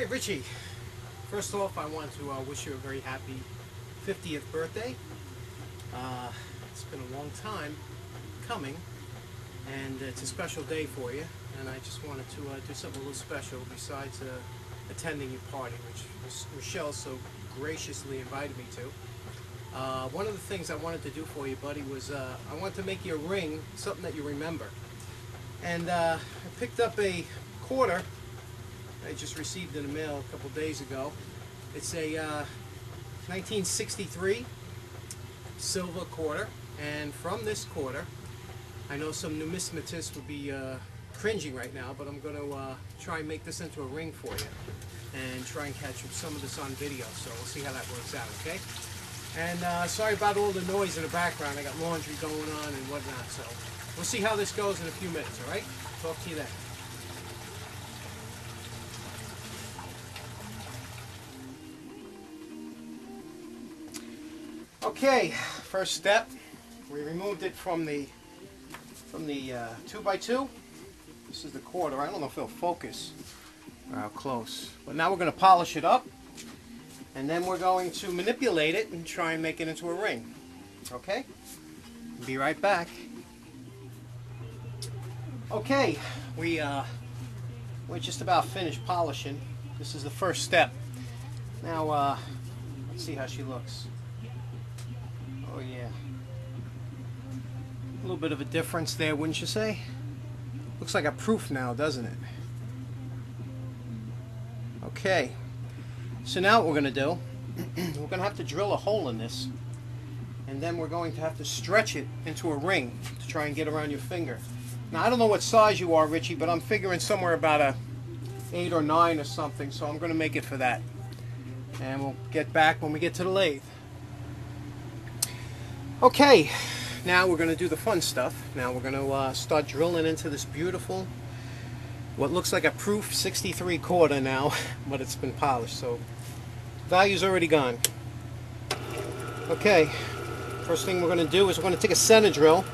Hey Richie, first off I want to wish you a very happy 50th birthday. It's been a long time coming and it's a special day for you, and I just wanted to do something a little special besides attending your party, which Michelle so graciously invited me to. One of the things I wanted to do for you, buddy, was I wanted to make you a ring, something that you remember. And I picked up a quarter I just received in the mail a couple days ago. It's a 1963 silver quarter, and from this quarter, I know some numismatists would be cringing right now, but I'm going to try and make this into a ring for you and try and catch some of this on video, so we'll see how that works out, okay? And sorry about all the noise in the background. I got laundry going on and whatnot, so we'll see how this goes in a few minutes, all right? Talk to you then. Okay, first step, we removed it from the 2x2. This is the quarter. I don't know if it'll focus or how close, but now we're going to polish it up, and then we're going to manipulate it and try and make it into a ring. Okay? Be right back. Okay, we're just about finished polishing. This is the first step. Now, let's see how she looks. Oh yeah. A little bit of a difference there, wouldn't you say? Looks like a proof now, doesn't it? Okay. So now what we're going to do, we're going to have to drill a hole in this, and then we're going to have to stretch it into a ring to try and get around your finger. Now I don't know what size you are, Richie, but I'm figuring somewhere about a 8 or 9 or something, so I'm going to make it for that. And we'll get back when we get to the lathe. Okay, now we're going to do the fun stuff. Now we're going to start drilling into this beautiful, what looks like a proof 63 quarter now, but it's been polished, so value's already gone. Okay, first thing we're going to do is we're going to take a center drill.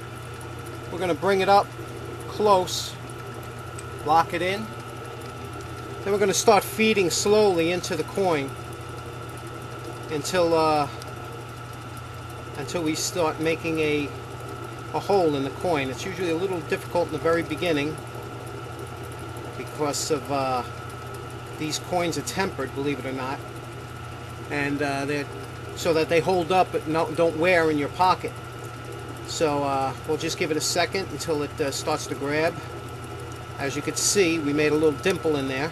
We're going to bring it up close, lock it in. Then we're going to start feeding slowly into the coin until we start making a hole in the coin. It's usually a little difficult in the very beginning because of these coins are tempered, believe it or not, and they're so that they hold up but don't wear in your pocket. So we'll just give it a second until it starts to grab. As you can see, we made a little dimple in there,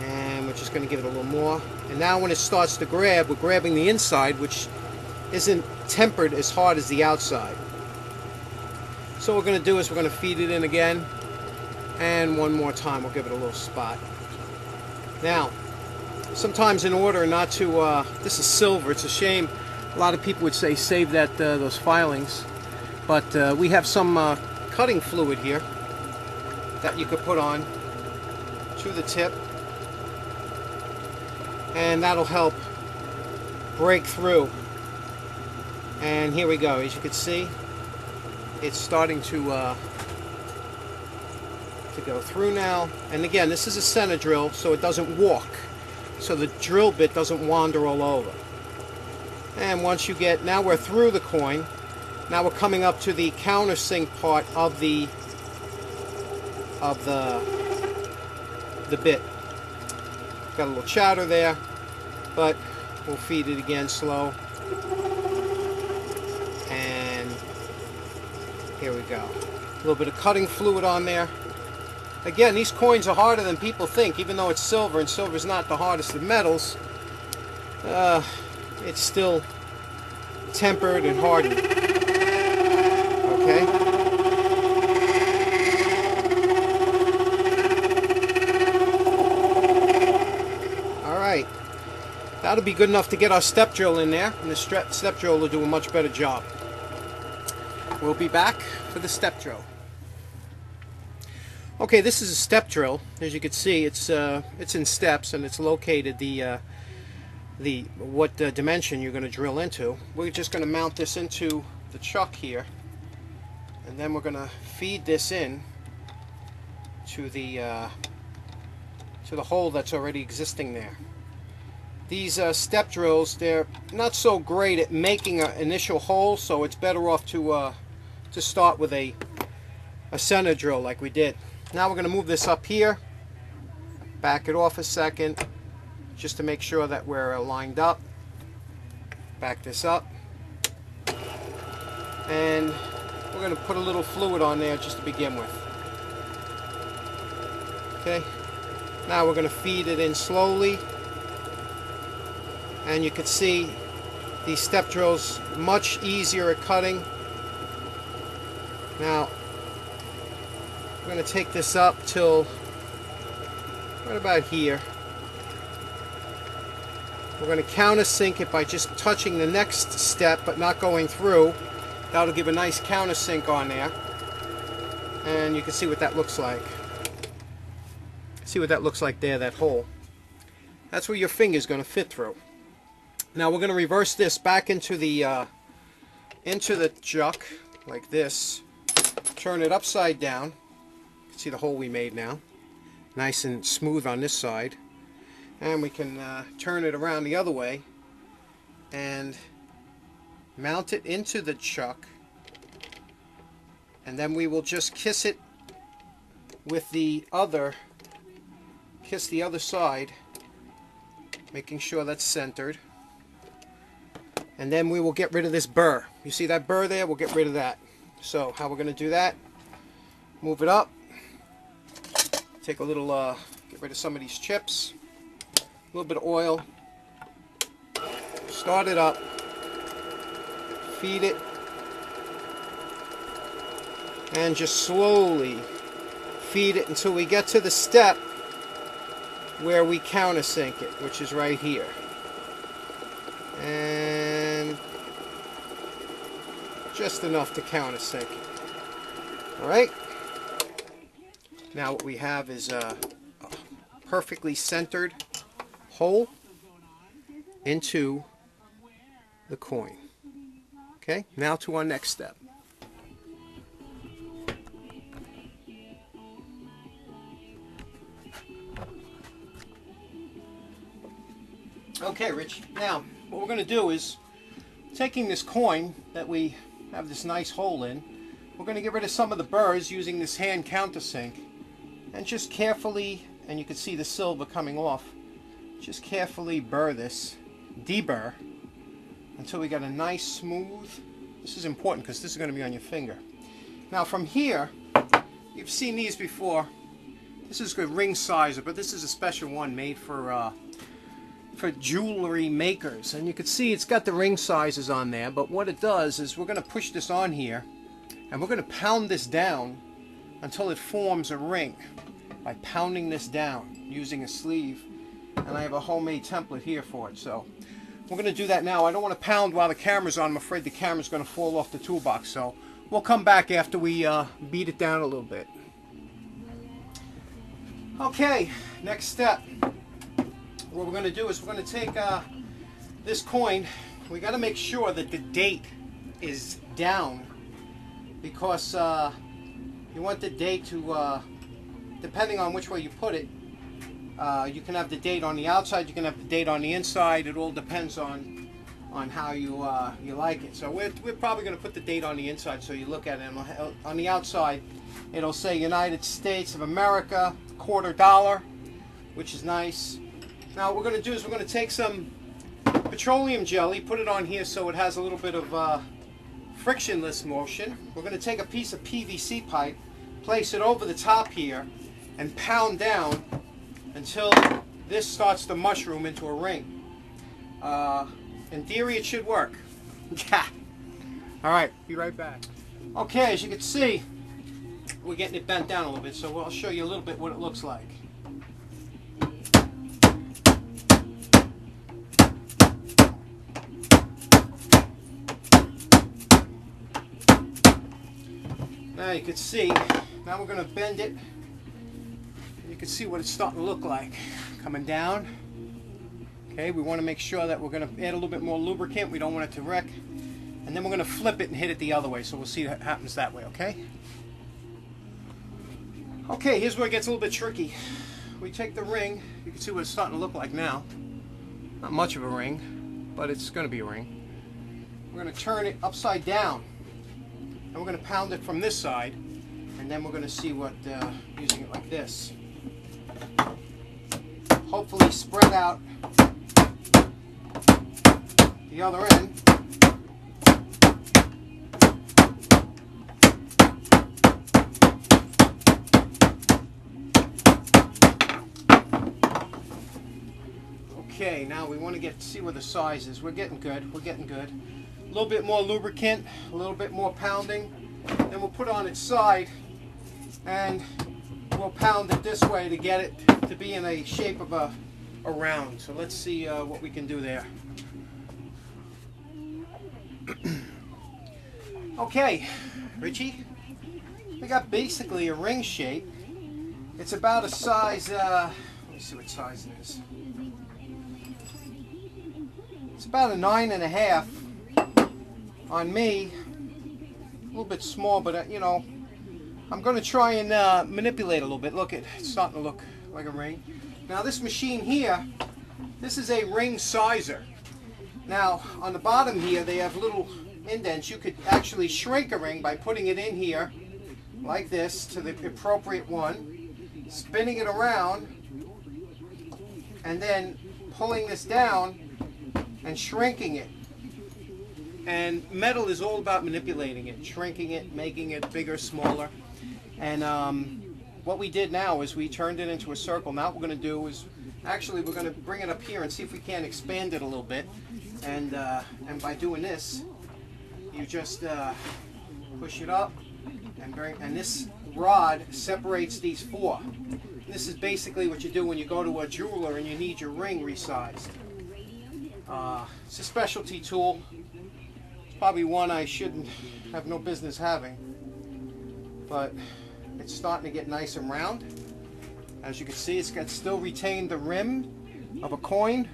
and we're just going to give it a little more. And now when it starts to grab, we're grabbing the inside, which isn't tempered as hard as the outside. So what we're going to do is we're going to feed it in again, and one more time we'll give it a little spot. Now, sometimes in order not to, this is silver, it's a shame, a lot of people would say save that those filings, but we have some cutting fluid here that you could put on to the tip, and that'll help break through. And here we go. As you can see, it's starting to go through now. And again, this is a center drill, so it doesn't walk, so the drill bit doesn't wander all over. And once you get, now we're through the coin. Now we're coming up to the countersink part of the bit. Got a little chatter there, but we'll feed it again slow. And here we go. A little bit of cutting fluid on there. Again, these coins are harder than people think, even though it's silver, and silver is not the hardest of metals. It's still tempered and hardened. Okay? Alright. That'll be good enough to get our step drill in there, and the step drill will do a much better job. We'll be back for the step drill. Okay, this is a step drill. As you can see, it's in steps, and it's located what dimension you're going to drill into. We're just going to mount this into the chuck here, and then we're going to feed this in to the to the hole that's already existing there. These step drills, they're not so great at making an initial hole, so it's better off to start with a center drill like we did. Now we're going to move this up here, back it off a second, just to make sure that we're lined up. Back this up, and we're going to put a little fluid on there just to begin with. Okay, now we're going to feed it in slowly, and you can see these step drills much easier at cutting. Now we're going to take this up till right about here. We're going to countersink it by just touching the next step but not going through. That'll give a nice countersink on there, and you can see what that looks like. See what that looks like there, that hole. That's where your finger is going to fit through. Now we're going to reverse this back into the chuck like this. Turn it upside down. You can see the hole we made now. Nice and smooth on this side. And we can turn it around the other way and mount it into the chuck. And then we will just kiss it with the other, kiss the other side, making sure that's centered. And then we will get rid of this burr. You see that burr there? We'll get rid of that. So how we're going to do that, move it up, take a little, get rid of some of these chips, a little bit of oil, start it up, feed it, and just slowly feed it until we get to the step where we countersink it, which is right here. And just enough to countersink it. Alright? Now what we have is a perfectly centered hole into the coin. Okay, now to our next step. Okay, Rich, now what we're going to do is, taking this coin that we have this nice hole in, we're going to get rid of some of the burrs using this hand countersink, and just carefully, and you can see the silver coming off, just carefully burr this, deburr, until we got a nice smooth. This is important because this is going to be on your finger. Now from here, you've seen these before. This is a ring sizer, but this is a special one made for jewelry makers, and you can see it's got the ring sizes on there. But what it does is we're going to push this on here, and we're going to pound this down until it forms a ring by pounding this down using a sleeve, and I have a homemade template here for it. So we're going to do that now. I don't want to pound while the camera's on. I'm afraid the camera's going to fall off the toolbox, so we'll come back after we beat it down a little bit. Okay, next step. What we're going to do is we're going to take this coin. We got to make sure that the date is down, because you want the date to, depending on which way you put it, you can have the date on the outside, you can have the date on the inside. It all depends on how you like it. So we're probably going to put the date on the inside, so you look at it, and on the outside it'll say United States of America, $quarter, which is nice. Now what we're going to do is we're going to take some petroleum jelly, put it on here so it has a little bit of frictionless motion. We're going to take a piece of PVC pipe, place it over the top here, and pound down until this starts to mushroom into a ring. In theory it should work. Alright, be right back. Okay, as you can see, we're getting it bent down a little bit, so I'll show you a little bit what it looks like. Now you can see, now we're going to bend it. You can see what it's starting to look like. Coming down. Okay, we want to make sure that we're going to add a little bit more lubricant. We don't want it to wreck. And then we're going to flip it and hit it the other way. So we'll see what happens that way, okay? Okay, here's where it gets a little bit tricky. we take the ring. You can see what it's starting to look like now. Not much of a ring, but it's going to be a ring. We're going to turn it upside down, and we're going to pound it from this side, and then we're going to see what using it like this. Hopefully spread out the other end. Okay, now we want to see where the size is. We're getting good. We're getting good. A little bit more lubricant, a little bit more pounding. Then we'll put it on its side, and we'll pound it this way to get it to be in a shape of a round. So let's see what we can do there. Okay, Richie, we got basically a ring shape. It's about a size, let me see what size it is. It's about a 9.5 on me. A little bit small, but you know, I'm going to try and manipulate a little bit. Look, it's starting to look like a ring. Now this machine here, this is a ring sizer. Now on the bottom here they have little indents. You could actually shrink a ring by putting it in here like this to the appropriate one, spinning it around, and then pulling this down and shrinking it. And metal is all about manipulating it, shrinking it, making it bigger, smaller. And what we did now is we turned it into a circle. Now what we're going to do is, actually we're going to bring it up here and see if we can expand it a little bit. And by doing this, you just push it up and this rod separates these four. This is basically what you do when you go to a jeweler and you need your ring resized. It's a specialty tool. It's probably one I shouldn't have no business having, but it's starting to get nice and round. As you can see, it's got still retained the rim of a coin.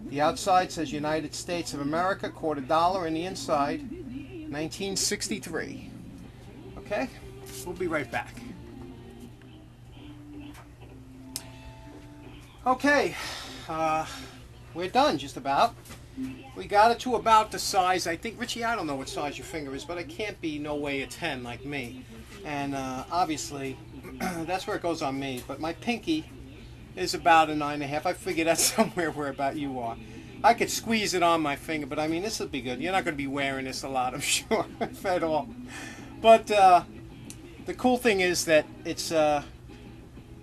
The outside says United States of America, $quarter, and the inside 1963. Okay, we'll be right back. Okay, we're done just about. We got it to about the size, I think, Richie, I don't know what size your finger is, but it can't be no way a 10 like me. And obviously, that's where it goes on me. But my pinky is about a 9.5. I figure that's somewhere where about you are. I could squeeze it on my finger, but I mean, this will be good. You're not going to be wearing this a lot, I'm sure, if at all. But the cool thing is that it's,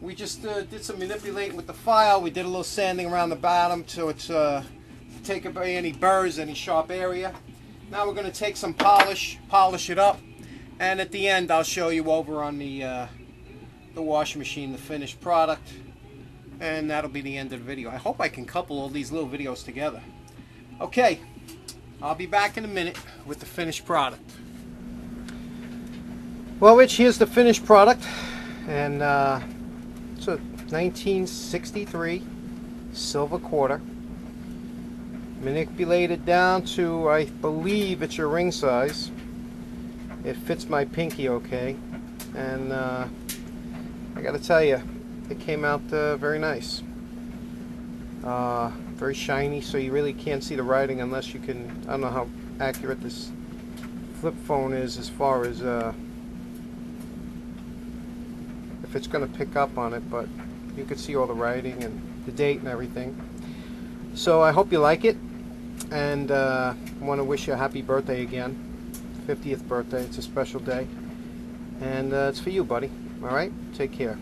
we just did some manipulating with the file. We did a little sanding around the bottom so it's take away any burrs, any sharp area. Now we're going to take some polish it up, and at the end I'll show you over on the washing machine the finished product, and that'll be the end of the video. I hope I can couple all these little videos together. Okay, I'll be back in a minute with the finished product. Well, Rich, here's the finished product, and it's a 1963 silver quarter. Manipulated down to, I believe it's your ring size. It fits my pinky okay, and I gotta tell you, it came out very nice. Very shiny, so you really can't see the writing unless you can. I don't know how accurate this flip phone is as far as if it's going to pick up on it, but you can see all the writing and the date and everything. So I hope you like it, and I want to wish you a happy birthday again. 50th birthday. It's a special day, and it's for you, buddy. All right, take care.